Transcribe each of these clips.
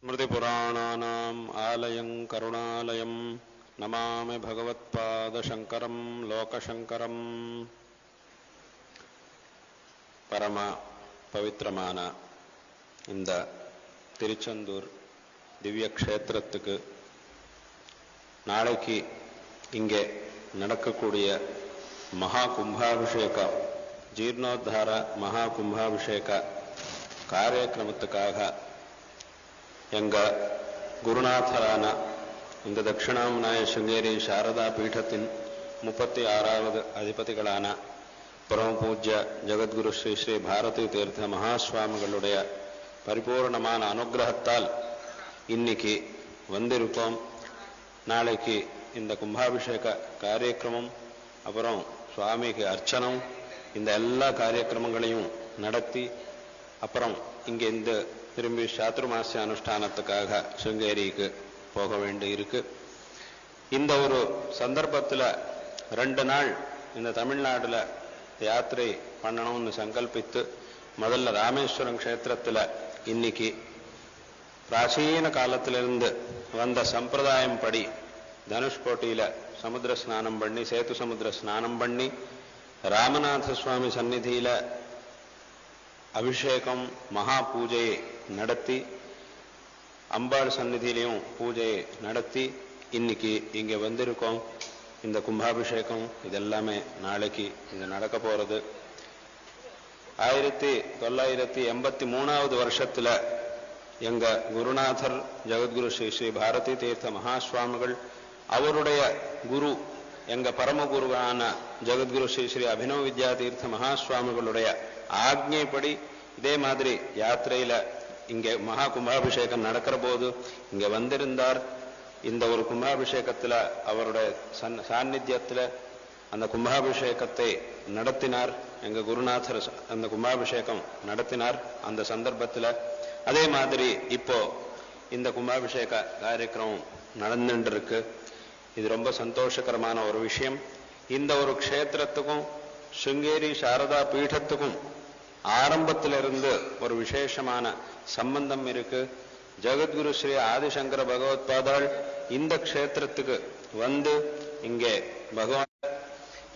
स्मृतिपुराणानाम् आलयं करुणालयं नमामि भगवत्पादशङ्करं लोकशङ्करम्. பரம பவித்திரமான இந்த திருச்செந்தூர் திவ்ய க்ஷேத்திரத்துக்கு நாளைக்கு இங்கே நடக்கக்கூடிய மகா கும்பாபிஷேக ஜீர்ணோத்தார மகா கும்பாபிஷேக காரியக்கிரமத்துக்காக எங்க குருநாதரான இந்த தட்சிணாமூனாய சிருங்கேரி சாரதா பீடத்தின் 36வது அதிபதிகளான பரமபூஜ்ய ஜகத்குரு ஸ்ரீ ஸ்ரீ பாரதி தீர்த்த மகாஸ்வாமிகளுடைய பரிபூர்ணமான அனுகிரகத்தால் இன்னைக்கு வந்திருக்கோம். நாளைக்கு இந்த கும்பாபிஷேக காரியக்கிரமம், அப்புறம் சுவாமிக்கு அர்ச்சனம், இந்த எல்லா காரியக்கிரமங்களையும் நடத்தி அப்புறம் இங்கே இந்த திரும்பி சாத்துர்மாசிய அனுஷ்டானத்துக்காக சிருங்கேரிக்கு போக வேண்டி இருக்கு. இந்த ஒரு சந்தர்ப்பத்தில் 2 நாள் இந்த தமிழ்நாட்டில் யாத்திரை பண்ணணும்னு சங்கல்பித்து முதல்ல ராமேஸ்வரம் க்ஷேத்திரத்தில் இன்னைக்கு பிராச்சீன காலத்திலிருந்து வந்த சம்பிரதாயம் படி தனுஷ்கோட்டியில் சமுத்திர ஸ்நானம் பண்ணி சேத்து சமுத்திர ஸ்நானம் பண்ணி ராமநாத சுவாமி சந்நிதியில் அபிஷேகம் மகா பூஜையை நடத்தி அம்பாள் சந்நிதியிலையும் பூஜையை நடத்தி இன்னைக்கு இங்கே வந்திருக்கோம். இந்த கும்பாபிஷேகம் இதெல்லாமே நாளைக்கு இது நடக்க போகிறது. 1983வது வருஷத்துல எங்க குருநாதர் ஜகத்குரு ஸ்ரீ ஸ்ரீ பாரதி தீர்த்த மகாஸ்வாமிகள் அவருடைய குரு எங்க பரமகுருவான ஜகத்குரு ஸ்ரீ ஸ்ரீ அபினவ வித்யா தீர்த்த மகாஸ்வாமிகளுடைய ஆக்ஞைப்படி இதே மாதிரி யாத்திரையில இங்கே மகா கும்பாபிஷேகம் நடக்கிற போது இங்க வந்திருந்தார். இந்த ஒரு கும்பாபிஷேகத்துல அவருடைய சாநித்தியத்துல அந்த கும்பாபிஷேகத்தை நடத்தினார். எங்க குருநாதர் அந்த கும்பாபிஷேகம் நடத்தினார் அந்த சந்தர்ப்பத்தில். அதே மாதிரி இப்போ இந்த கும்பாபிஷேக காரியக்கிரமம் நடந்துட்டு இருக்கு. இது ரொம்ப சந்தோஷகரமான ஒரு விஷயம். இந்த ஒரு க்ஷேத்திரத்துக்கும் சிருங்கேரி சாரதா பீடத்துக்கும் ஆரம்பத்திலிருந்து ஒரு விசேஷமான சம்பந்தம் இருக்கு. ஜகத்குரு ஸ்ரீ ஆதிசங்கர பகவத்பாதாள் இந்த க்ஷேத்திரத்துக்கு வந்து இங்கே பகவான்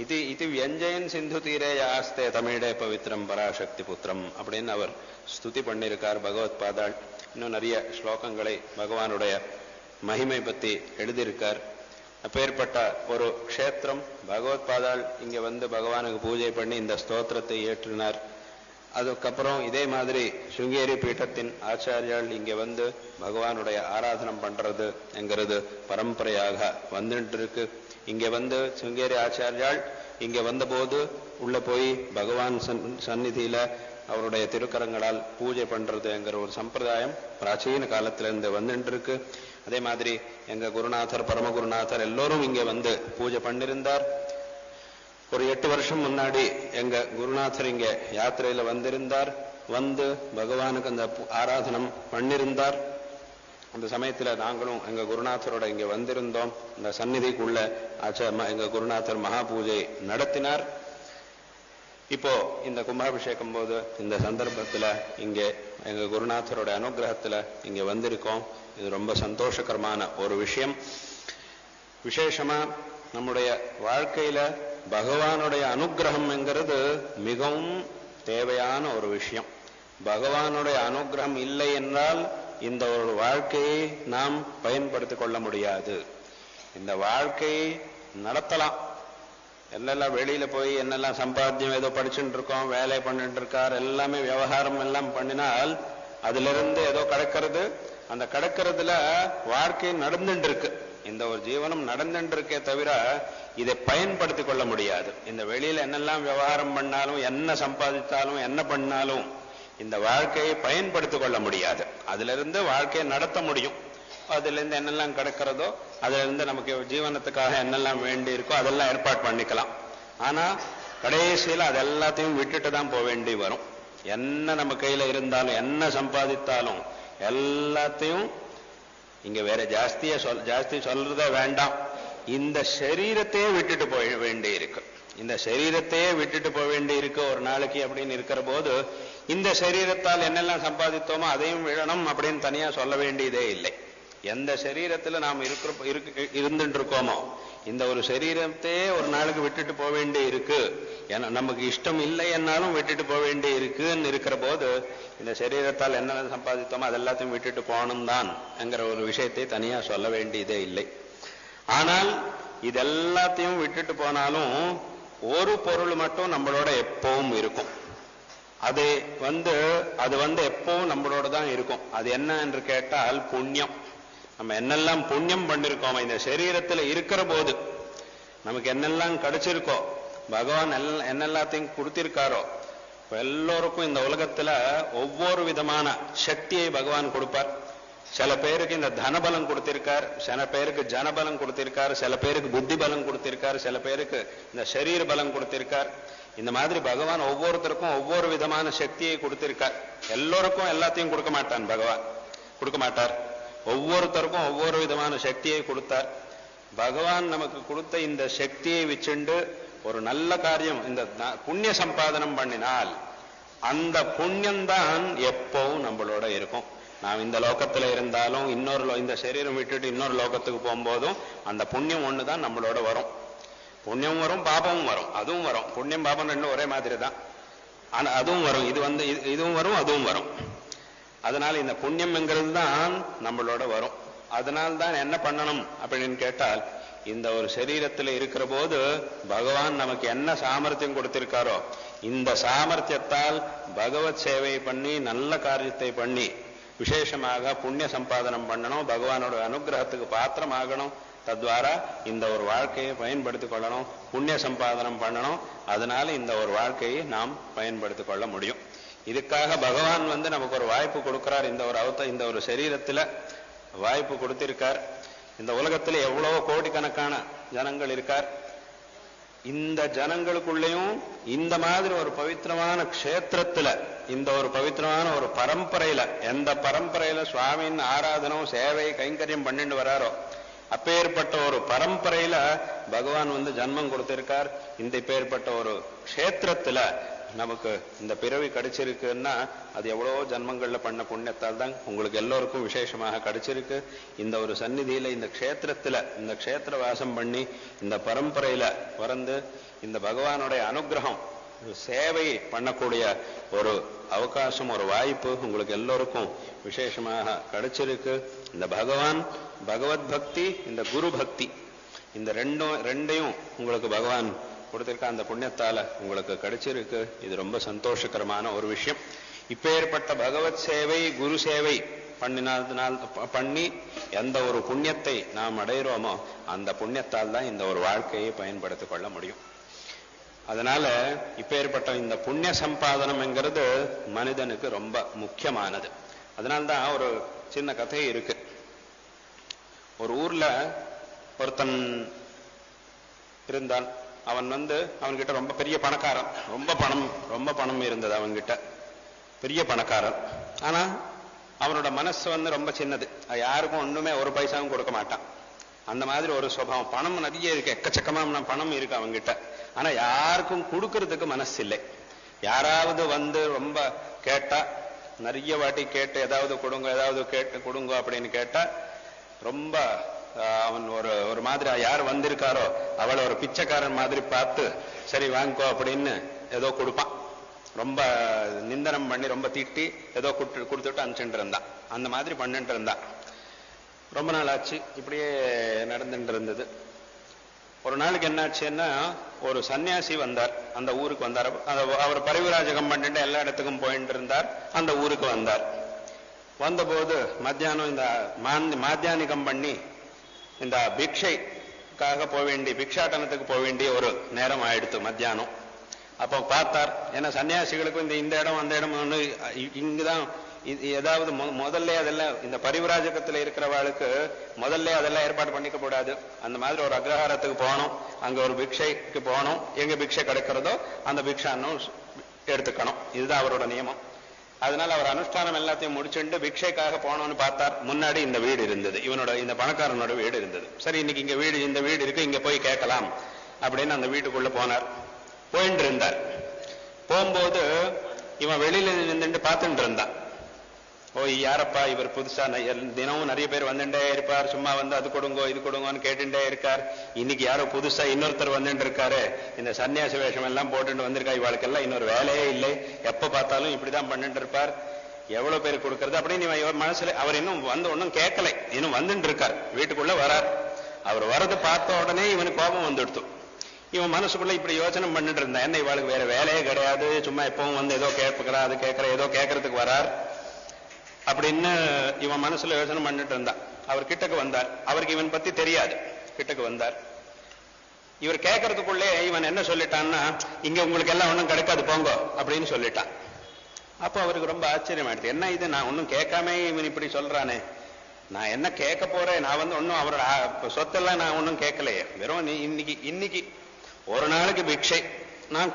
இது வியஞ்சயன் சிந்து தீரே யாஸ்தே தமிழே பவித்ரம் பராசக்தி புத்திரம் அப்படின்னு அவர் ஸ்துதி பண்ணியிருக்கார் பகவத்பாதாள். இன்னும் நிறைய ஸ்லோகங்களை பகவானுடைய மகிமை பற்றி எழுதியிருக்கார். அப்பேற்பட்ட ஒரு க்ஷேத்திரம் பகவத்பாதாள் இங்கே வந்து பகவானுக்கு பூஜை பண்ணி இந்த ஸ்தோத்திரத்தை ஏற்றினார். அதுக்கப்புறம் இதே மாதிரி சிருங்கேரி பீட்டத்தின் ஆச்சாரியால் இங்கே வந்து பகவானுடைய ஆராதனம் பண்றது என்கிறது பரம்பரையாக வந்துட்டு இருக்கு. இங்கே வந்து சிருங்கேரி ஆச்சாரியால் இங்கே வந்தபோது உள்ள போய் பகவான் சந்நிதியில அவருடைய திருக்கரங்களால் பூஜை பண்றது என்கிற ஒரு சம்பிரதாயம் பிராச்சீன காலத்திலிருந்து வந்துட்டு இருக்கு. அதே மாதிரி எங்க குருநாதர் பரமகுருநாதர் எல்லோரும் இங்கே வந்து பூஜை பண்ணிருந்தார். ஒரு 8 வருஷம் முன்னாடி எங்க குருநாதர் இங்க யாத்திரையில வந்திருந்தார். வந்து பகவானுக்கு அந்த ஆராதனம் பண்ணிருந்தார். அந்த சமயத்துல நாங்களும் எங்க குருநாதரோட இங்க வந்திருந்தோம். இந்த சந்நிதிக்குள்ள எங்க குருநாதர் மகா பூஜை நடத்தினார். இப்போ இந்த கும்பாபிஷேகம் போது இந்த சந்தர்ப்பத்துல இங்கே எங்க குருநாதரோட அனுகிரகத்துல இங்க வந்திருக்கோம். இது ரொம்ப சந்தோஷகரமான ஒரு விஷயம். விசேஷமா நம்முடைய வாழ்க்கையில பகவானுடைய அனுகிரகம் என்கிறது மிகவும் தேவையான ஒரு விஷயம். பகவானுடைய அனுகிரகம் இல்லை என்றால் இந்த ஒரு வாழ்க்கையை நாம் பயன்படுத்திக் கொள்ள முடியாது. இந்த வாழ்க்கையை நடத்தலாம், எல்லாம் வெளியில போய் என்னெல்லாம் சம்பாத்தியம் ஏதோ படிச்சுட்டு இருக்கோம், வேலை பண்ணிட்டு இருக்கார், எல்லாமே விவகாரம் எல்லாம் பண்ணினால் அதுல இருந்து ஏதோ கிடைக்கிறது. அந்த கிடைக்கிறதுல வாழ்க்கை நடந்துட்டு இருக்கு. இந்த ஒரு ஜீவனம் நடந்துட்டு இருக்கே தவிர இதை பயன்படுத்திக் கொள்ள முடியாது. இந்த வெளியில என்னெல்லாம் விவகாரம் பண்ணாலும் என்ன சம்பாதித்தாலும் என்ன பண்ணாலும் இந்த வாழ்க்கையை பயன்படுத்திக் கொள்ள முடியாது. அதுல இருந்து வாழ்க்கையை நடத்த முடியும். அதுல இருந்து என்னெல்லாம் கிடைக்கிறதோ அதுல இருந்து நமக்கு ஜீவனத்துக்காக என்னெல்லாம் வேண்டி இருக்கோ அதெல்லாம் ஏற்பாடு பண்ணிக்கலாம். ஆனா கடைசியில அது எல்லாத்தையும் விட்டுட்டு தான் போக வேண்டி வரும். என்ன நம்ம கையில இருந்தாலும் என்ன சம்பாதித்தாலும் எல்லாத்தையும் இங்க வேற ஜாஸ்தி சொல்றதே வேண்டாம். இந்த சரீரத்தையே விட்டுட்டு போக வேண்டி இருக்கு. இந்த சரீரத்தையே விட்டுட்டு போக வேண்டி இருக்கு ஒரு நாளைக்கு அப்படின்னு இருக்கிற போது இந்த சரீரத்தால் என்னெல்லாம் சம்பாதித்தோமோ அதையும் விடணும் அப்படின்னு தனியா சொல்ல வேண்டியதே இல்லை. எந்த சரீரத்துல நாம் இருந்துட்டு இருக்கோமோ இந்த ஒரு சரீரத்தை ஒரு நாளுக்கு விட்டுட்டு போக வேண்டி இருக்கு, ஏன்னா நமக்கு இஷ்டம் இல்லை என்னாலும் விட்டுட்டு போக வேண்டி இருக்குன்னு இருக்கிற போது இந்த சரீரத்தால் என்ன சம்பாதித்தோமோ அது எல்லாத்தையும் விட்டுட்டு போகணும் தான் என்கிற ஒரு விஷயத்தை தனியா சொல்ல வேண்டியதே இல்லை. ஆனால் இது எல்லாத்தையும் விட்டுட்டு போனாலும் ஒரு பொருள் மட்டும் நம்மளோட எப்பவும் இருக்கும். அது எப்பவும் நம்மளோட தான் இருக்கும். அது என்ன என்று கேட்டால் புண்ணியம். நம்ம என்னெல்லாம் புண்ணியம் பண்ணிருக்கோம் இந்த சரீரத்துல இருக்கிற போது, நமக்கு என்னெல்லாம் கிடைச்சிருக்கோ, பகவான் என்னெல்லாத்தையும் கொடுத்திருக்காரோ, எல்லோருக்கும் இந்த உலகத்துல ஒவ்வொரு விதமான சக்தியை பகவான் கொடுப்பார். சில பேருக்கு இந்த தனபலம் கொடுத்திருக்கார், சில பேருக்கு ஜனபலம் கொடுத்திருக்கார், சில பேருக்கு புத்தி பலம் கொடுத்திருக்கார், சில பேருக்கு இந்த சரீர பலம் கொடுத்திருக்கார். இந்த மாதிரி பகவான் ஒவ்வொருத்தருக்கும் ஒவ்வொரு விதமான சக்தியை கொடுத்திருக்கார். எல்லோருக்கும் எல்லாத்தையும் கொடுக்க மாட்டான் பகவான், கொடுக்க மாட்டார். ஒவ்வொருத்தருக்கும் ஒவ்வொரு விதமான சக்தியை கொடுத்தார். பகவான் நமக்கு கொடுத்த இந்த சக்தியை வச்சுண்டு ஒரு நல்ல காரியம், இந்த புண்ணிய சம்பாதனம் பண்ணினால் அந்த புண்ணியம்தான் எப்பவும் நம்மளோட இருக்கும். நாம் இந்த லோகத்துல இருந்தாலும் இந்த சரீரம் விட்டுட்டு இன்னொரு லோகத்துக்கு போகும்போதும் அந்த புண்ணியம் ஒண்ணுதான் நம்மளோட வரும். புண்ணியம் வரும், பாபமும் வரும், அதுவும் வரும். புண்ணியம் பாபம் ரெண்டும் ஒரே மாதிரி தான், ஆனா அதுவும் வரும். இதுவும் வரும், அதுவும் வரும். அதனால இந்த புண்ணியம்ங்கிறது தான் நம்மளோட வரும். அதனால்தான் என்ன பண்ணணும் அப்படின்னு கேட்டால், இந்த ஒரு சரீரத்தில் இருக்கிற போது பகவான் நமக்கு என்ன சாமர்த்தியம் கொடுத்திருக்காரோ இந்த சாமர்த்தியத்தால் பகவத் சேவை பண்ணி நல்ல காரியத்தை பண்ணி விசேஷமாக புண்ணிய சம்பாதனம் பண்ணணும், பகவானோட அனுகிரகத்துக்கு பாத்திரமாகணும். தத்வாரா இந்த ஒரு வாழ்க்கையை பயன்படுத்திக் கொள்ளணும், புண்ணிய சம்பாதனம் பண்ணணும். அதனால இந்த ஒரு வாழ்க்கையை நாம் பயன்படுத்திக் கொள்ள முடியும். இதுக்காக பகவான் நமக்கு ஒரு வாய்ப்பு கொடுக்கிறார். இந்த ஒரு சரீரத்துல வாய்ப்பு கொடுத்திருக்கார். இந்த உலகத்துல எவ்வளவோ கோடிக்கணக்கான ஜனங்கள் இருக்கார். இந்த ஜனங்களுக்குள்ளேயும் இந்த மாதிரி ஒரு பவித்திரமான க்ஷேத்திரத்துல, இந்த ஒரு பவித்திரமான ஒரு பரம்பரையில, எந்த பரம்பரையில சுவாமியின் ஆராதனம் சேவை கைங்கரியம் பண்ணிட்டு வராரோ அப்பேற்பட்ட ஒரு பரம்பரையில பகவான் ஜன்மம் கொடுத்திருக்கார். இந்த பேர்பட்ட ஒரு க்ஷேத்திரத்துல நமக்கு இந்த பிறவி கிடைச்சிருக்குன்னா அது எவ்வளவோ ஜன்மங்கள்ல பண்ண புண்ணியத்தால் தான் உங்களுக்கு எல்லோருக்கும் விசேஷமாக கிடைச்சிருக்கு. இந்த ஒரு சந்நிதியில, இந்த க்ஷேத்திரத்துல, இந்த க்ஷேத்திர வாசம் பண்ணி இந்த பரம்பரையில பிறந்து இந்த பகவானுடைய அனுகிரகம் சேவை பண்ணக்கூடிய ஒரு அவகாசம், ஒரு வாய்ப்பு உங்களுக்கு எல்லோருக்கும் விசேஷமாக கிடைச்சிருக்கு. இந்த பகவத் பக்தி, இந்த குரு பக்தி, இந்த ரெண்டையும் உங்களுக்கு பகவான் கொடுத்திருக்க அந்த புண்ணியத்தால உங்களுக்கு கிடைச்சிருக்கு. இது ரொம்ப சந்தோஷகரமான ஒரு விஷயம். இப்பேற்பட்ட பகவத் சேவை, குரு சேவை பண்ணி எந்த ஒரு புண்ணியத்தை நாம் அடைகிறோமோ அந்த புண்ணியத்தால் தான் இந்த ஒரு வாழ்க்கையை பயன்படுத்திக் கொள்ள முடியும். அதனால இப்பேற்பட்ட இந்த புண்ணிய சம்பாதனம் என்கிறது மனிதனுக்கு ரொம்ப முக்கியமானது. அதனால்தான் ஒரு சின்ன கதை இருக்கு. ஒரு ஊர்ல ஒருத்தன் இருந்தான். அவன் அவன்கிட்ட ரொம்ப பெரிய பணக்காரன், ரொம்ப பணம் இருந்தது அவன்கிட்ட, பெரிய பணக்காரன். ஆனா அவனோட மனசு ரொம்ப சின்னது. யாருக்கும் ஒண்ணுமே ஒரு பைசாவும் கொடுக்க மாட்டான். அந்த மாதிரி ஒரு சுபாவம். பணம் நிறைய இருக்கு, எக்கச்சக்கமான பணம் இருக்கு அவன்கிட்ட. ஆனா யாருக்கும் கொடுக்கறதுக்கு மனசு இல்லை. யாராவது ரொம்ப கேட்டா, நிறைய வாட்டி கேட்டு ஏதாவது கொடுங்க அப்படின்னு கேட்டா ரொம்ப அவன் ஒரு மாதிரி யார் வந்திருக்காரோ அவளை ஒரு பிச்சைக்காரன் மாதிரி பார்த்து சரி வாங்கிக்கோ அப்படின்னு ஏதோ கொடுப்பான். ரொம்ப நிந்தனம் பண்ணி ரொம்ப திட்டி ஏதோ கொடுத்துட்டு அனுப்பிச்சுட்டு இருந்தான். அந்த மாதிரி பண்ணிட்டு இருந்தான். ரொம்ப நாள் ஆச்சு, இப்படியே நடந்துட்டு இருந்தது. ஒரு நாளுக்கு என்னாச்சுன்னா, ஒரு சன்னியாசி வந்தார், அந்த ஊருக்கு வந்தார். அவர் பரிவிராஜகம் பண்ணிட்டு எல்லா இடத்துக்கும் போயிட்டு இருந்தார். அந்த ஊருக்கு வந்தார். வந்தபோது மத்தியானம் இந்த மாத்தியானிகம் பண்ணி இந்த பிக்ஷைக்காக போக வேண்டிய, பிக்ஷாட்டனத்துக்கு போக வேண்டிய ஒரு நேரம் ஆயிடுத்து மத்தியானம். அப்போ பார்த்தார், ஏன்னா சன்னியாசிகளுக்கும் இந்த இடம் அந்த இடம் ஒன்று இங்குதான் ஏதாவது முதல்ல அதெல்லாம் இந்த பரிவிராஜகத்துல இருக்கிறவாளுக்கு முதல்ல அதெல்லாம் ஏற்பாடு பண்ணிக்க கூடாது. அந்த மாதிரி ஒரு அக்ரஹாரத்துக்கு போகணும், அங்க ஒரு பிக்ஷைக்கு போகணும், எங்க பிக்ஷை கிடைக்கிறதோ அந்த பிக்ஷான்னு எடுத்துக்கணும். இதுதான் அவரோட நியமம். அதனால அவர் அனுஷ்டானம் எல்லாத்தையும் முடிச்சுட்டு பிக்ஷைக்காக போனோம்னு பார்த்தார். முன்னாடி இந்த வீடு இருந்தது, இந்த பணக்காரனோட வீடு இருந்தது. சரி, இன்னைக்கு இந்த வீடு இருக்கு, இங்க போய் கேட்கலாம் அப்படின்னு அந்த வீட்டுக்குள்ள போனார். போயிட்டு இருந்தார். போகும்போது இவன் வெளியில நின்றுட்டு பார்த்துட்டு இருந்தான். ஓ யாரப்பா இவர் புதுசா தினமும் நிறைய பேர் வந்துட்டே இருப்பார், சும்மா வந்து அது கொடுங்கோ இது கொடுங்கோன்னு கேட்டுட்டே இருக்கார். இன்னைக்கு யாரோ புதுசா இன்னொருத்தர் வந்துட்டு இருக்காரு, இந்த சன்னியாசி வேஷம் எல்லாம் போட்டுட்டு வந்திருக்கா, இவாளுக்கெல்லாம் இன்னொரு வேலையே இல்லை, எப்ப பார்த்தாலும் இப்படிதான் பண்ணிட்டு இருப்பார், எவ்வளவு பேர் கொடுக்கறது அப்படின்னு இவன் மனசுல. அவர் இன்னும் வந்து ஒன்னும் கேட்கலை, இன்னும் வந்துட்டு இருக்கார், வீட்டுக்குள்ள வரார். அவர் வரது பார்த்த உடனே இவனுக்கு கோபம் வந்துடுத்து. இவன் மனசுக்குள்ள இப்படி யோசனை பண்ணிட்டு இருந்தான், என்ன இவாளுக்கு வேற வேலையே கிடையாது, சும்மா எப்பவும் வந்து ஏதோ கேட்கிறா அது கேட்கிற ஏதோ கேட்கறதுக்கு வரார் அப்படின்னு இவன் மனசுல யோசனை பண்ணிட்டு இருந்தான். அவர் கிட்டக்கு வந்தார், அவருக்கு இவன் பத்தி தெரியாது. கிட்டக்கு வந்தார், இவர் கேட்கறதுக்குள்ளே இவன் என்ன சொல்லிட்டான்னா, இங்க உங்களுக்கு எல்லாம் ஒன்றும் கிடைக்காது போங்க அப்படின்னு சொல்லிட்டான். அப்போ அவருக்கு ரொம்ப ஆச்சரியமாயிடுது, என்ன இது நான் ஒன்றும் கேட்காம இவன் இப்படி சொல்றானே, நான் என்ன கேட்க போறேன், நான் வந்து ஒன்றும் அவரோட சொத்தெல்லாம் நான் ஒன்றும் கேட்கலையே, வெறும் இன்னைக்கு ஒரு நாளைக்கு பிக்ஷை நான்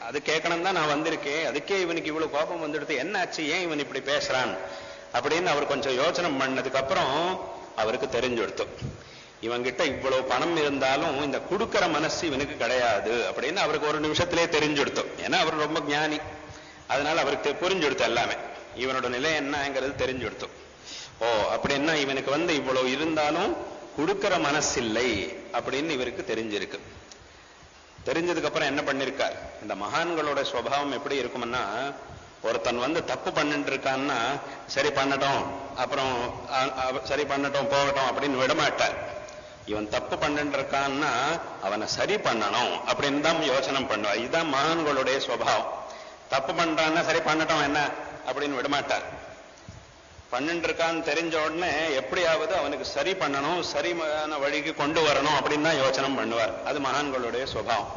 அது கேட்கணும் தான் நான் வந்திருக்கேன், அதுக்கே இவனுக்கு இவ்வளவு கோபம் வந்துடுது, என்ன ஆச்சு, ஏன் இவன் இப்படி பேசுறான் அப்படின்னு அவர் கொஞ்சம் யோசனை பண்ணதுக்கு அப்புறம் அவருக்கு தெரிஞ்சுடுத்து, இவன்கிட்ட இவ்வளவு பணம் இருந்தாலும் இந்த கொடுக்கிற மனசு இவனுக்கு கிடையாது அப்படின்னு அவருக்கு ஒரு நிமிஷத்திலே தெரிஞ்சுடுத்து. ஏன்னா அவர் ரொம்ப ஞானி, அதனால அவருக்கு புரிஞ்சுடுத்து எல்லாமே, இவனோட நிலை என்னங்கிறது தெரிஞ்சுடுத்து. ஓ அப்படின்னா இவனுக்கு வந்து இவ்வளவு இருந்தாலும் கொடுக்கிற மனசு இல்லை அப்படின்னு இவருக்கு தெரிஞ்சிருக்கு. தெரிஞ்சதுக்கு அப்புறம் என்ன பண்ணிருக்கார், இந்த மகான்களோட சுபாவம் எப்படி இருக்கும்னா, ஒருத்தன் வந்து தப்பு பண்ணிட்டு இருக்கான்னா சரி பண்ணட்டும், அப்புறம் சரி பண்ணட்டும் போகட்டும் அப்படின்னு விடமாட்டார். இவன் தப்பு பண்ணிட்டு இருக்கான்னா அவனை சரி பண்ணணும் அப்படின்னு தான் யோசனை பண்ணுவார். இதுதான் மகான்களுடைய சுபாவம். தப்பு பண்றான்னா சரி பண்ணட்டும் என்ன அப்படின்னு விடமாட்டார். பண்ணிட்டு இருக்கான்னு தெரிஞ்ச உடனே எப்படியாவது அவனுக்கு சரி பண்ணணும், சரியான வழிக்கு கொண்டு வரணும் அப்படின்னு தான் யோசனை பண்ணுவார். அது மகான்களுடைய சுபாவம்.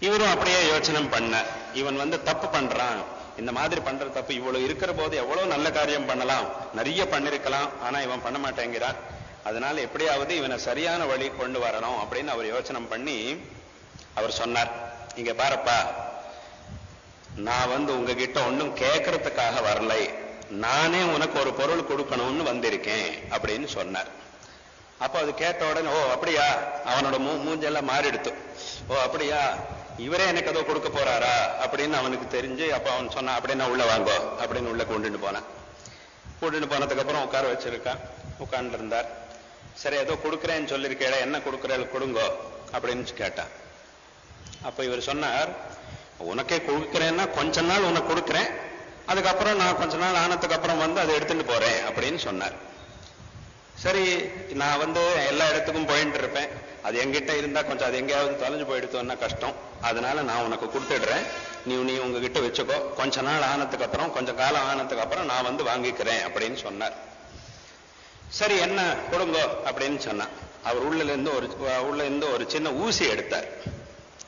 இவரும் அப்படியே யோசனை பண்ண, இவன் வந்து தப்பு பண்றான், இந்த மாதிரி பண்ற தப்பு, இவ்வளவு இருக்கிற போது எவ்வளவு நல்ல காரியம் பண்ணலாம், நிறைய பண்ணிருக்கலாம், ஆனா இவன் பண்ண மாட்டேங்கிறான், அதனால எப்படியாவது இவனை சரியான வழி கொண்டு வரணும் அப்படின்னு அவர் யோசனை பண்ணி அவர் சொன்னார், இங்க பாருப்பா, நான் வந்து உங்ககிட்ட ஒன்றும் கேட்கறதுக்காக வரலை, நானே உனக்கு ஒரு பொருள் கொடுக்கணும்னு வந்திருக்கேன் அப்படின்னு சொன்னார். அப்போ அது கேட்ட உடனே ஓ அப்படியா, அவனோட மூஞ்செல்லாம் மாறிடுத்து. ஓ அப்படியா, இவரே எனக்கு ஏதோ கொடுக்க போறாரா அப்படின்னு அவனுக்கு தெரிஞ்சு, அப்ப அவன் சொன்னான், அப்படின்னா உள்ள வாங்கோ அப்படின்னு உள்ள கூட்டிட்டு போனான். கூட்டிட்டு போனதுக்கு அப்புறம் உட்கார வச்சிருக்கான், உட்கார்ந்து இருந்தார். சரி ஏதோ கொடுக்குறேன்னு சொல்லியிருக்கேடா, என்ன கொடுக்குற கொடுங்கோ அப்படின்னு கேட்டான். அப்ப இவர் சொன்னார், உனக்கே கொடுக்குறேன்னா கொஞ்ச நாள் உனக்கு கொடுக்குறேன், அதுக்கப்புறம் நான் கொஞ்ச நாள் ஆனதுக்கு அப்புறம் வந்து அதை எடுத்துட்டு போறேன் அப்படின்னு சொன்னார். சரி நான் வந்து எல்லா இடத்துக்கும் போயிட்டு இருப்பேன், அது எங்கிட்ட இருந்தா கொஞ்சம் அது எங்கேயாவது தொலைஞ்சு போயிடுத்தோன்னா கஷ்டம், அதனால நான் உனக்கு கொடுத்துடுறேன், நீ உங்ககிட்ட வச்சுக்கோ, கொஞ்ச நாள் ஆனதுக்கு அப்புறம் கொஞ்சம் காலம் ஆனதுக்கு அப்புறம் நான் வந்து வாங்கிக்கிறேன் அப்படின்னு சொன்னார். சரி என்ன கொடுங்கோ அப்படின்னு சொன்னான். அவர் உள்ள இருந்து ஒரு சின்ன ஊசி எடுத்தார்,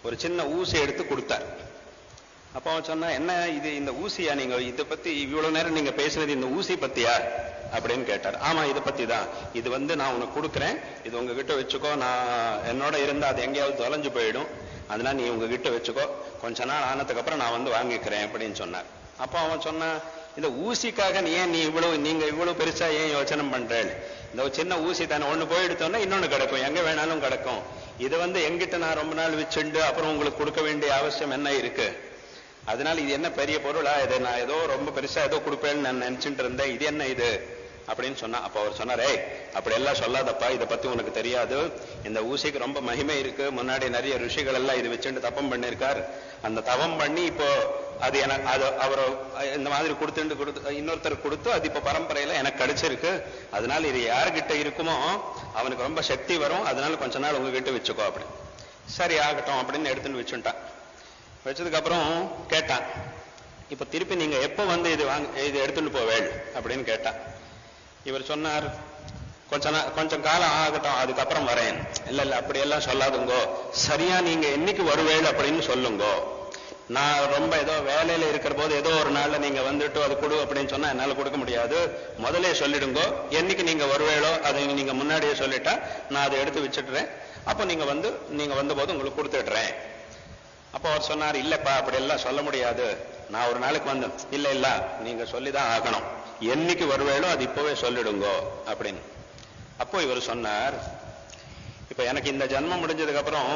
ஒரு சின்ன ஊசி எடுத்து கொடுத்தார். அப்போ அவன் சொன்னா, என்ன இது, இந்த ஊசியா, நீங்க இதை பத்தி இவ்வளவு நேரம் நீங்க பேசுனது இந்த ஊசி பத்தியா அப்படின்னு கேட்டார். ஆமா இதை பத்தி தான், இது வந்து நான் உனக்கு கொடுக்குறேன், இது உங்ககிட்ட வச்சுக்கோ, நான் என்னோட இருந்தா அது எங்கேயாவது தொலைஞ்சு போயிடும், அதனால நீ உங்ககிட்ட வச்சுக்கோ, கொஞ்ச நாள் ஆனதுக்கு அப்புறம் நான் வந்து வாங்கிக்கிறேன் அப்படின்னு சொன்னார். அப்போ அவன் சொன்னா, இந்த ஊசிக்காக நீங்க இவ்வளவு பெருசா ஏன் யோசனை பண்றேன், இந்த சின்ன ஊசி தானே, ஒண்ணு போயிடுத்தோன்னா இன்னொன்னு கிடக்கும், எங்க வேணாலும் கிடக்கும், இது வந்து எங்கிட்ட நான் ரொம்ப நாள் வச்சுண்டு அப்புறம் உங்களுக்கு கொடுக்க வேண்டிய அவசியம் என்ன இருக்கு, அதனால இது என்ன பெரிய பொருளா, இதை நான் ஏதோ ரொம்ப பெருசா ஏதோ கொடுப்பேன்னு நான் நினைச்சுட்டு இருந்தேன், இது என்ன இது அப்படின்னு சொன்னா. அப்ப அவர் சொன்னார், அப்படி எல்லாம் சொல்லாதப்பா, இதை பத்தி உனக்கு தெரியாது, இந்த ஊசிக்கு ரொம்ப மகிமை இருக்கு, முன்னாடி நிறைய ரிஷிகள் எல்லாம் இது வச்சுட்டு தப்பம் பண்ணிருக்கார், அந்த தவம் பண்ணி இப்போ அது எனக்கு அது அவர் இந்த மாதிரி கொடுத்து இன்னொருத்தர் கொடுத்து அது இப்ப பரம்பரையில எனக்கு கிடைச்சிருக்கு, அதனால இது யாருகிட்ட இருக்குமோ அவனுக்கு ரொம்ப சக்தி வரும், அதனால கொஞ்ச நாள் உங்ககிட்ட வச்சுக்கோ அப்படி. சரி ஆகட்டும் அப்படின்னு எடுத்துன்னு வச்சுட்டான். வச்சதுக்கு அப்புறம் கேட்டான், இப்ப திருப்பி நீங்க எப்ப வந்து இது எடுத்துட்டு போவேள் அப்படின்னு கேட்டான். இவர் சொன்னார், கொஞ்சம் காலம் ஆகட்டும், அதுக்கப்புறம் வரேன். இல்ல அப்படியெல்லாம் சொல்லாதுங்கோ, சரியா நீங்க என்னைக்கு வருவேள் அப்படின்னு சொல்லுங்கோ, நான் ரொம்ப ஏதோ வேலையில இருக்கிற போது ஏதோ ஒரு நாள்ல நீங்க வந்துட்டு அது கொடு அப்படின்னு சொன்னா என்னால கொடுக்க முடியாது, முதலே சொல்லிடுங்கோ, என்னைக்கு நீங்க வருவேளோ அதை நீங்க முன்னாடியே சொல்லிட்டா நான் அதை எடுத்து வச்சுடுறேன், அப்போ நீங்க வந்த போது உங்களுக்கு கொடுத்துடுறேன். அப்போ அவர் சொன்னார், இல்லப்பா அப்படி எல்லாம் சொல்ல முடியாது, நான் ஒரு நாளைக்கு வந்தேன், இல்ல நீங்க சொல்லிதான் ஆகணும், என்னைக்கு வருவேளோ அது இப்பவே சொல்லிடுங்கோ அப்படின்னு. அப்போ இவர் சொன்னார், இப்ப எனக்கு இந்த ஜன்மம் முடிஞ்சதுக்கு அப்புறம்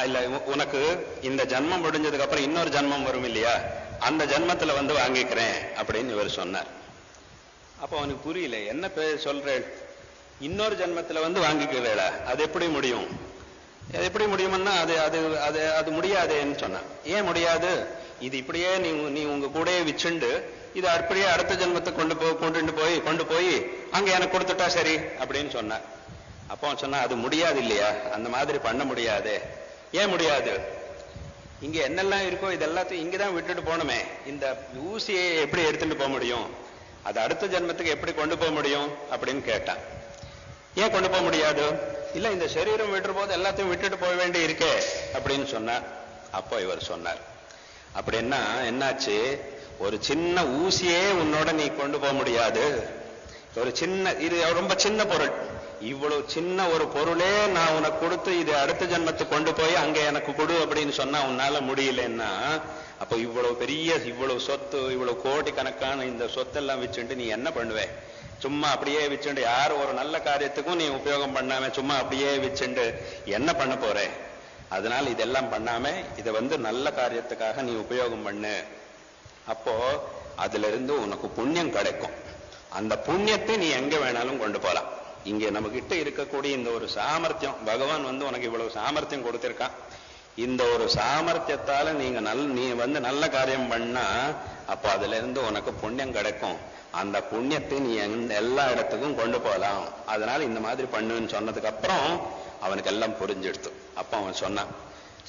இல்ல உனக்கு இந்த ஜன்மம் முடிஞ்சதுக்கு அப்புறம் இன்னொரு ஜன்மம் வரும் இல்லையா, அந்த ஜென்மத்துல வந்து வாங்கிக்கிறேன் அப்படின்னு இவர் சொன்னார். அப்போ அவனுக்கு புரியல, என்ன சொல்றேன், இன்னொரு ஜென்மத்துல வந்து வாங்கிக்கிறேடா, அது எப்படி முடியும், அது எப்படி முடியும்னா அது அது அது அது முடியாதேன்னு சொன்னான். ஏன் முடியாது, இது இப்படியே நீ உங்க கூடயே விச்சுண்டு இது அப்படியே அடுத்த ஜென்மத்தை கொண்டு போய் அங்க எனக்கு கொடுத்துட்டா சரி அப்படின்னு சொன்னார். அப்போ அவன் சொன்னா, அது முடியாது இல்லையா, அந்த மாதிரி பண்ண முடியாது. ஏன் முடியாது, இங்க என்னெல்லாம் இருக்கோ இது எல்லாத்தையும் இங்கதான் விட்டுட்டு போகணுமே, இந்த ஊசியை எப்படி எடுத்துட்டு போக முடியும், அது அடுத்த ஜென்மத்துக்கு எப்படி கொண்டு போக முடியும் அப்படின்னு கேட்டான். ஏன் கொண்டு போக முடியாது, இல்ல இந்த சரீரம் விட்டுற போது எல்லாத்தையும் விட்டுட்டு போக வேண்டி இருக்கே அப்படின்னு சொன்னார். அப்போ இவர் சொன்னார், அப்படின்னா என்னாச்சு, ஒரு சின்ன ஊசியே உன்னோட நீ கொண்டு போக முடியாது, ஒரு சின்ன, இது ரொம்ப சின்ன பொருள், இவ்வளவு சின்ன ஒரு பொருளே நான் உனக்கு கொடுத்து இது அடுத்த ஜென்மத்துக்கு கொண்டு போய் அங்க எனக்கு கொடு அப்படின்னு சொன்னா உன்னால முடியலன்னா, அப்போ இவ்வளவு சொத்து, இவ்வளவு கோடி கணக்கான இந்த சொத்தெல்லாம் வச்சுட்டு நீ என்ன பண்ணுவே, சும்மா அப்படியே வச்சுண்டு யார் ஒரு நல்ல காரியத்துக்கும் நீ உபயோகம் பண்ணாம சும்மா அப்படியே வச்சுண்டு என்ன பண்ண போற, அதனால இதெல்லாம் பண்ணாம இதை வந்து நல்ல காரியத்துக்காக நீ உபயோகம் பண்ணு, அப்போ அதுல இருந்து உனக்கு புண்ணியம் கிடைக்கும், அந்த புண்ணியத்தை நீ எங்க வேணாலும் கொண்டு போலாம். இங்க நம்ம கிட்ட இருக்கக்கூடிய இந்த ஒரு சாமர்த்தியம், பகவான் வந்து உனக்கு இவ்வளவு சாமர்த்தியம் கொடுத்திருக்கான், இந்த ஒரு சாமர்த்தியத்தால நீ வந்து நல்ல காரியம் பண்ணா அப்போ அதுல இருந்து உனக்கு புண்ணியம் கிடைக்கும், அந்த புண்ணியத்தை நீ எல்லா இடத்துக்கும் கொண்டு போகலாம், அதனால இந்த மாதிரி பண்ணுன்னு சொன்னதுக்கு அப்புறம் அவனுக்கு எல்லாம் புரிஞ்செடுத்து. அப்போ அவன் சொன்னான்,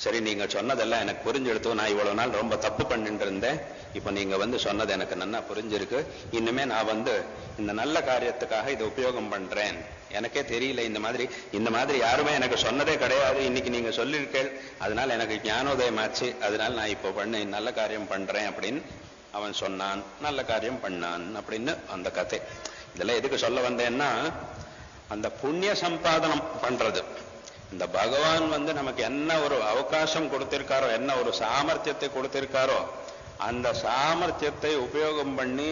சரி நீங்க சொன்னதெல்லாம் எனக்கு புரிஞ்செடுத்து, நான் இவ்வளவு நாள் ரொம்ப தப்பு பண்ணிட்டு இருந்தேன், இப்ப நீங்க வந்து சொன்னது எனக்கு நல்லா புரிஞ்சிருக்கு, இனிமே நான் வந்து இந்த நல்ல காரியத்துக்காக இதை உபயோகம் பண்றேன், எனக்கே தெரியல இந்த மாதிரி யாருமே எனக்கு சொன்னதே கிடையாது, இன்னைக்கு நீங்க சொல்லியிருக்கேள், அதனால எனக்கு ஞானோதயம் ஆச்சு, அதனால நான் இப்போ நல்ல காரியம் பண்றேன் அப்படின்னு அவன் சொன்னான், நல்ல காரியம் பண்ணான் அப்படின்னு அந்த கதை. இதெல்லாம் எதுக்கு சொல்ல வந்தேன்னா, அந்த புண்ணிய சம்பாதனம் பண்றது, இந்த பகவான் வந்து நமக்கு என்ன ஒரு அவகாசம் கொடுத்திருக்காரோ, என்ன ஒரு சாமர்த்தியத்தை கொடுத்திருக்காரோ, அந்த சாமர்த்தியத்தை உபயோகம் பண்ணி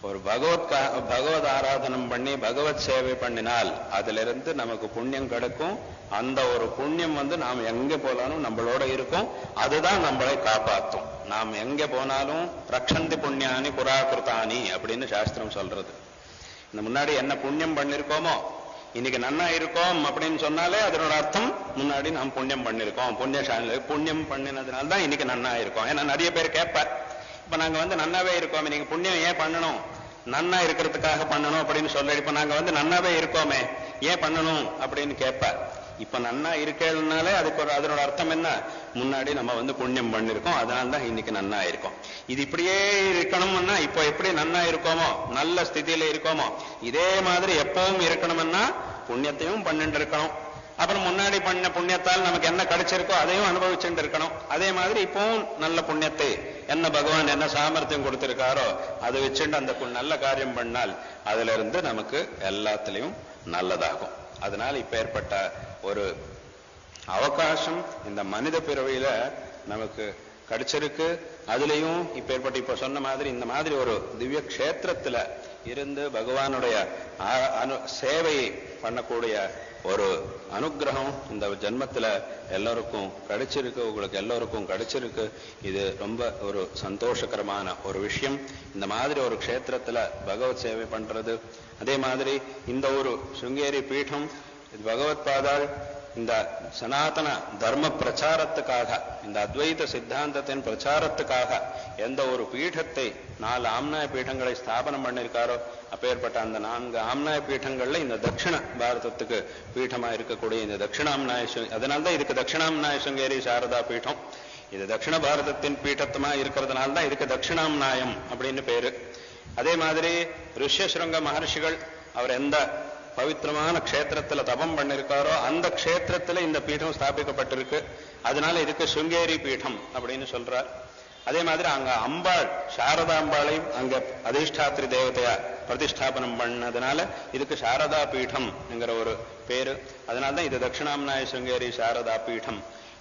ஒரு பகவத் ஆராதனம் பண்ணி பகவத் சேவை பண்ணினால் அதுல இருந்து நமக்கு புண்ணியம் கிடைக்கும், அந்த ஒரு புண்ணியம் வந்து நாம் எங்க போனாலும் நம்மளோட இருக்கும், அதுதான் நம்மளை காப்பாற்றும். நாம் எங்க போனாலும் ரக்ஷந்தி புண்ணியானி புராகிருத்தானி அப்படின்னு சாஸ்திரம் சொல்றது. இந்த முன்னாடி என்ன புண்ணியம் பண்ணிருக்கோமோ இன்னைக்கு நன்னா இருக்கோம் அப்படின்னு சொன்னாலே அதனோட அர்த்தம் முன்னாடி நாம் புண்ணியம் பண்ணிருக்கோம், புண்ணியம் பண்ணினதுனால்தான் இன்னைக்கு நன்னா இருக்கோம். ஏன்னா நிறைய பேர் கேட்பார், இப்ப நாங்க வந்து நன்னாவே இருக்கோமே, நீங்க புண்ணியம் ஏன் பண்ணணும், நன்னா இருக்கிறதுக்காக பண்ணணும் அப்படின்னு சொல்ல, இப்ப நாங்க வந்து நன்னாவே இருக்கோமே ஏன் பண்ணணும் அப்படின்னு கேட்பார். இப்ப நன்னா இருக்கேன்னாலே அதுக்கு அதனோட அர்த்தம் என்ன, முன்னாடி நம்ம வந்து புண்ணியம் பண்ணிருக்கோம், அதனால்தான் இன்னைக்கு நன்னா இருக்கும். இது இப்படியே இருக்கணும்னா இப்போ எப்படி நன்னா இருக்கோமோ, நல்ல ஸ்திதியில இருக்கோமோ, இதே மாதிரி எப்பவும் இருக்கணும்னா புண்ணியத்தையும் பண்ணிட்டு இருக்கணும், அப்புறம் முன்னாடி பண்ண புண்ணியத்தால் நமக்கு என்ன கிடைச்சிருக்கோ அதையும் அனுபவிச்சுட்டு இருக்கணும். அதே மாதிரி இப்பவும் நல்ல புண்ணியத்தை என்ன பகவான் என்ன சாமர்த்தியம் கொடுத்திருக்காரோ அதை வச்சுட்டு அந்த நல்ல காரியம் பண்ணால் அதுல இருந்து நமக்கு எல்லாத்திலையும் நல்லதாகும். அதனால இப்ப ஏற்பட்ட ஒரு அவகாசம் இந்த மனித பிறவியில நமக்கு கிடைச்சிருக்கு. அதுலயும் இப்ப சொன்ன மாதிரி இந்த மாதிரி ஒரு திவ்ய கஷேத்திரத்துல இருந்து பகவானுடைய சேவையை பண்ணக்கூடிய ஒரு அனுகிரகம் இந்த ஜென்மத்துல எல்லாருக்கும் கிடைச்சிருக்கு, உங்களுக்கு எல்லோருக்கும் கிடைச்சிருக்கு. இது ரொம்ப ஒரு சந்தோஷகரமான ஒரு விஷயம். இந்த மாதிரி ஒரு க்ஷேத்திரத்துல பகவத் சேவை பண்றது, அதே மாதிரி இந்த ஒரு சிருங்கேரி பீடம் பகவத் பாதாள் இந்த சனாதன தர்ம பிரச்சாரத்துக்காக, இந்த அத்வைத சித்தாந்தத்தின் பிரச்சாரத்துக்காக எந்த ஒரு பீடத்தை 4 ஆம்நாய பீடங்களை ஸ்தாபனம் பண்ணிருக்காரோ அப்பேற்பட்ட அந்த 4 ஆம்நாய பீடங்கள்ல இந்த தட்சிண பாரதத்துக்கு பீடமா இருக்கக்கூடிய இந்த தட்சிணாம்நாய, அதனால்தான் இதுக்கு தட்சிணாம்நாய சிருங்கேரி சாரதா பீடம். இது தட்சிண பாரதத்தின் பீட்டமா இருக்கிறதுனால்தான் இதுக்கு தட்சிணாம்நாயம் அப்படின்னு பேரு. அதே மாதிரி ரிஷ்யஸ்ருங்க மகர்ஷிகள் அவர் எந்த பவித்திரமான க்ஷேத்திரத்துல தபம் பண்ணிருக்காரோ அந்த க்ஷேத்திரத்துல இந்த பீடம் ஸ்தாபிக்கப்பட்டிருக்கு, அதனால இதுக்கு சிருங்கேரி பீடம் அப்படின்னு சொல்றார். அதே மாதிரி அங்க அம்பாள் சாரதாம்பாளையும் அங்க அதிஷ்டாத்திரி தேவதையா பிரதிஷ்டாபனம் பண்ணதுனால இதுக்கு சாரதா பீடம் என்கிற ஒரு பேரு. அதனால்தான் இது தட்சிணாம்நாய சிருங்கேரி சாரதா பீடம்.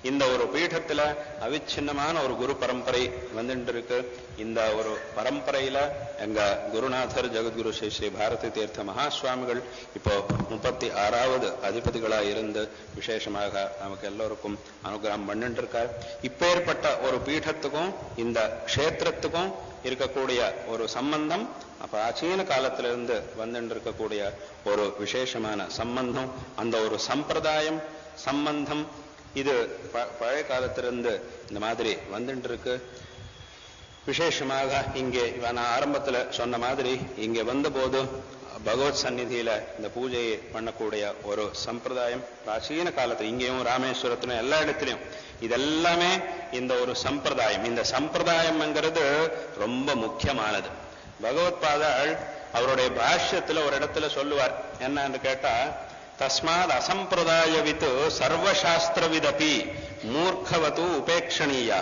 இந்த ஒரு பீடத்துல அவிச்சின்னமான ஒரு குரு பரம்பரை வந்துட்டு இருக்கு. இந்த ஒரு பரம்பரையில எங்க குருநாதர் ஜெகத்குரு ஸ்ரீ ஸ்ரீ பாரதி தீர்த்த மகாஸ்வாமிகள் இப்போ 36வது அதிபதிகளா இருந்து விசேஷமாக நமக்கு எல்லோருக்கும் அனுகிரகம் பண்ணிட்டு இருக்கார். இப்பேற்பட்ட ஒரு பீடத்துக்கும் இந்த க்ஷேத்திரத்துக்கும் இருக்கக்கூடிய ஒரு சம்பந்தம் பிராச்சீன காலத்திலிருந்து வந்துட்டு இருக்கக்கூடிய ஒரு விசேஷமான சம்பந்தம், அந்த ஒரு சம்பிரதாயம் சம்பந்தம் இது பழைய காலத்திலிருந்து இந்த மாதிரி வந்துட்டு இருக்கு. விசேஷமாக இங்கே நான் ஆரம்பத்துல சொன்ன மாதிரி இங்கே வந்தபோது பகவத் சந்நிதியில இந்த பூஜையை பண்ணக்கூடிய ஒரு சம்பிரதாயம் பிராச்சீன காலத்துல இங்கேயும் ராமேஸ்வரத்திலும் எல்லா இடத்திலையும் இதெல்லாமே இந்த ஒரு சம்பிரதாயம். இந்த சம்பிரதாயம்ங்கிறது ரொம்ப முக்கியமானது. பகவத் பாதாள் அவருடைய பாஷ்யத்துல ஒரு இடத்துல சொல்லுவார், என்னன்னு கேட்டா, தஸ்மாத் அசம்பிரதாயவித்து சர்வசாஸ்திரவிதபி மூர்க்கவது உபேட்சணீயா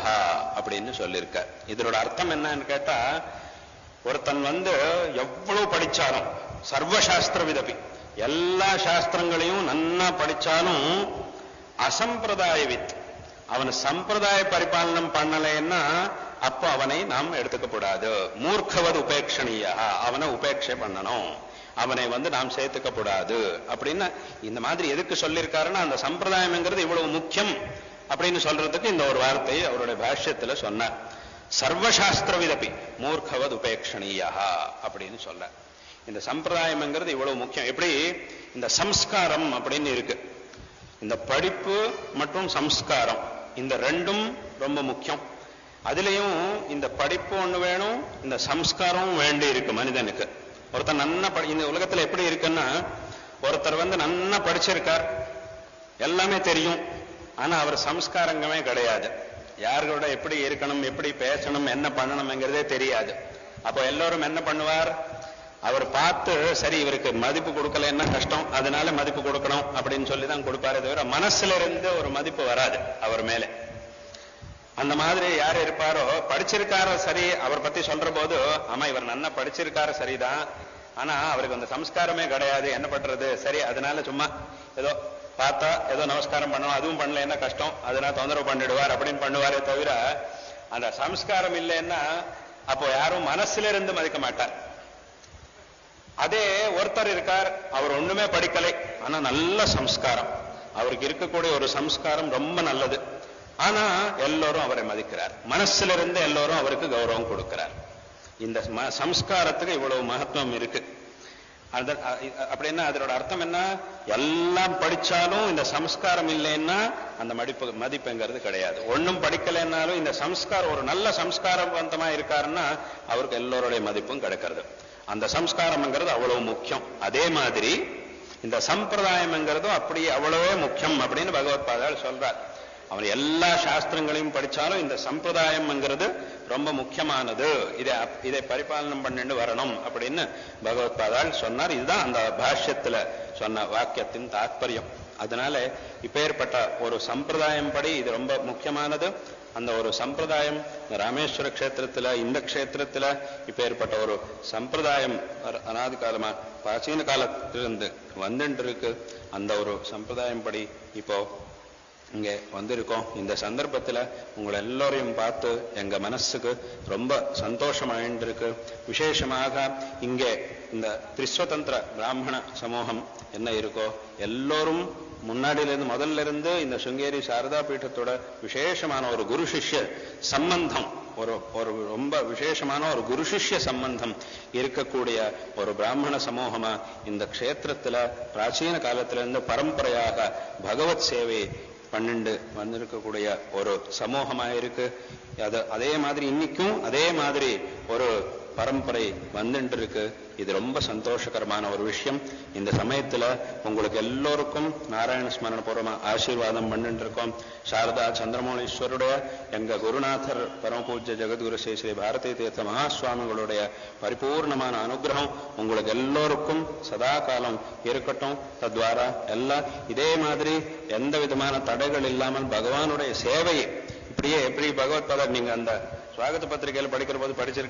அப்படின்னு சொல்லியிருக்க. இதனோட அர்த்தம் என்னன்னு கேட்டா, ஒருத்தன் எவ்வளவு படிச்சாலும் சர்வசாஸ்திரவிதபி எல்லா சாஸ்திரங்களையும் நன்னா படிச்சாலும் அசம்பிரதாயவித் அவன் சம்பிரதாய பரிபாலனம் பண்ணலைன்னா அப்ப அவனை நாம் எடுத்துக்கப்படாது. மூர்க்கவது உபேட்சணீயா, அவனை உபேட்சை பண்ணணும், அவனை நாம் சேர்த்துக்கப்படாது அப்படின்னு இந்த மாதிரி எதுக்கு சொல்லியிருக்காருன்னா, அந்த சம்பிரதாயம்ங்கிறது இவ்வளவு முக்கியம் அப்படின்னு சொல்றதுக்கு இந்த ஒரு வார்த்தையை அவருடைய பாஷ்யத்துல சொன்னார். சர்வசாஸ்திர விதப்பி மூர்க்கவது உபேட்சணீயா அப்படின்னு சொல்ல. இந்த சம்பிரதாயம்ங்கிறது இவ்வளவு முக்கியம். எப்படி இந்த சம்ஸ்காரம் அப்படின்னு இருக்கு, இந்த படிப்பு மற்றும் சம்ஸ்காரம் இந்த ரெண்டும் ரொம்ப முக்கியம். அதுலயும் இந்த படிப்பு ஒண்ணு வேணும், இந்த சம்ஸ்காரம் வேண்டி இருக்கு மனிதனுக்கு. ஒருத்தர் நன்னா இந்த உலகத்துல எப்படி இருக்குன்னா, ஒருத்தர் நன்னா படிச்சிருக்கார், எல்லாமே தெரியும், ஆனா அவர் சம்ஸ்காரங்கமே கிடையாது. யார்களோட எப்படி இருக்கணும், எப்படி பேசணும், என்ன பண்ணணும்ங்கிறதே தெரியாது. அப்போ எல்லோரும் என்ன பண்ணுவார், அவர் பார்த்து சரி இவருக்கு மதிப்பு கொடுக்கலன்னா கஷ்டம், அதனால மதிப்பு கொடுக்கணும் அப்படின்னு சொல்லிதான் கொடுப்பாரே தவிர மனசுல இருந்து ஒரு மதிப்பு வராது அவர் மேலே. அந்த மாதிரி யார் இருப்பாரோ, படிச்சிருக்காரோ சரி, அவர் பத்தி சொல்ற போது ஆமா இவர் நன்னா படிச்சிருக்காரு சரிதான், ஆனா அவருக்கு அந்த சம்ஸ்காரமே கிடையாது, என்ன பண்றது, சரி அதனால சும்மா ஏதோ பார்த்தா ஏதோ நமஸ்காரம் பண்ணணும், அதுவும் பண்ணலன்னா கஷ்டம், அதனால தொந்தரவு பண்ணிடுவார் அப்படின்னு பண்ணுவாரே தவிர அந்த சம்ஸ்காரம் இல்லைன்னா அப்போ யாரும் மனசுல இருந்து மதிக்க மாட்டார். அதே ஒருத்தர் இருக்கார், அவர் ஒண்ணுமே படிக்கலை, ஆனா நல்ல சம்ஸ்காரம், அவருக்கு இருக்கக்கூடிய ஒரு சம்ஸ்காரம் ரொம்ப நல்லது, ஆனா எல்லோரும் அவரை மதிக்கிறார், மனசுல இருந்து எல்லோரும் அவருக்கு கௌரவம் கொடுக்கிறார். இந்த சம்ஸ்காரத்துக்கு இவ்வளவு மகத்துவம் இருக்கு. அப்படின்னா அதனோட அர்த்தம் என்ன, எல்லாம் படிச்சாலும் இந்த சம்ஸ்காரம் இல்லைன்னா அந்த மதிப்புங்கிறது கிடையாது. ஒன்னும் படிக்கலைன்னாலும் இந்த சம்ஸ்காரம் ஒரு நல்ல சம்ஸ்காரவந்தமா இருக்காருன்னா அவருக்கு எல்லோருடைய மதிப்பும் கிடைக்கிறது. அந்த சம்ஸ்காரம்ங்கிறது அவ்வளவு முக்கியம். அதே மாதிரி இந்த சம்பிரதாயம்ங்கிறதும் அப்படி அவ்வளவே முக்கியம் அப்படின்னு பகவத் பாதாள் சொல்றார். அவன் எல்லா சாஸ்திரங்களையும் படிச்சாலும் இந்த சம்பிரதாயம்ங்கிறது ரொம்ப முக்கியமானது, இதை பரிபாலனம் பண்ணிட்டு வரணும் அப்படின்னு பகவத் பாதாள் சொன்னார். இதுதான் அந்த பாஷ்யத்துல சொன்ன வாக்கியத்தின் தாத்பரியம். அதனால இப்பேற்பட்ட ஒரு சம்பிரதாயம் படி இது ரொம்ப முக்கியமானது. அந்த ஒரு சம்பிரதாயம் ராமேஸ்வர கஷேத்திரத்துல, இந்த கஷேத்திரத்துல இப்பேற்பட்ட ஒரு சம்பிரதாயம் அநாதி காலமா பிராச்சீன காலத்திலிருந்து வந்துட்டு இருக்கு. அந்த ஒரு சம்பிரதாயம் படி இப்போ இங்கே வந்திருக்கோம். இந்த சந்தர்ப்பத்துல உங்களை எல்லோரையும் பார்த்து எங்க மனசுக்கு ரொம்ப சந்தோஷமாயிருக்கு. விசேஷமாக இங்கே இந்த திரிஸ்வதந்திர பிராமண சமூகம் என்ன இருக்கோ எல்லோரும் முன்னாடியிலிருந்து முதல்ல இருந்து இந்த சுங்கேரி சாரதா பீഠத்தோட விசேஷமான ஒரு குரு சிஷ்ய சம்பந்தம், ஒரு ரொம்ப விசேஷமான ஒரு குரு சிஷ்ய சம்பந்தம் இருக்கக்கூடிய ஒரு பிராமண சமூகமா இந்த க்ஷேத்திரத்துல பிராச்சீன காலத்திலிருந்து பரம்பரையாக பகவத் சேவை பண்ணிண்டு வந்திருக்கக்கூடிய ஒரு சமூகமாக இருக்கு. அதே மாதிரி இன்னைக்கும் அதே மாதிரி ஒரு பரம்பரை வந்துட்டு இருக்கு. இது ரொம்ப சந்தோஷகரமான ஒரு விஷயம். இந்த சமயத்துல உங்களுக்கு எல்லோருக்கும் நாராயண ஸ்மரண பூர்வமா ஆசீர்வாதம் பண்ணிட்டு இருக்கோம். சாரதா சந்திரமௌலீஸ்வருடைய எங்க குருநாதர் பரமபூஜ்ய ஜெகத்குரு ஸ்ரீ ஸ்ரீ பாரதி தீர்த்த மகாஸ்வாமிகளுடைய பரிபூர்ணமான அனுகிரகம் உங்களுக்கு எல்லோருக்கும் சதா காலம் இருக்கட்டும். தத்வாரா எல்லாம் இதே மாதிரி எந்த விதமான தடைகள் இல்லாமல் பகவானுடைய சேவையை இப்படியே எப்படி பகவத் பாதர் நீங்க அந்த சுவாகத பத்திரிகையில் படிக்கிற போது படிச்சிருக்க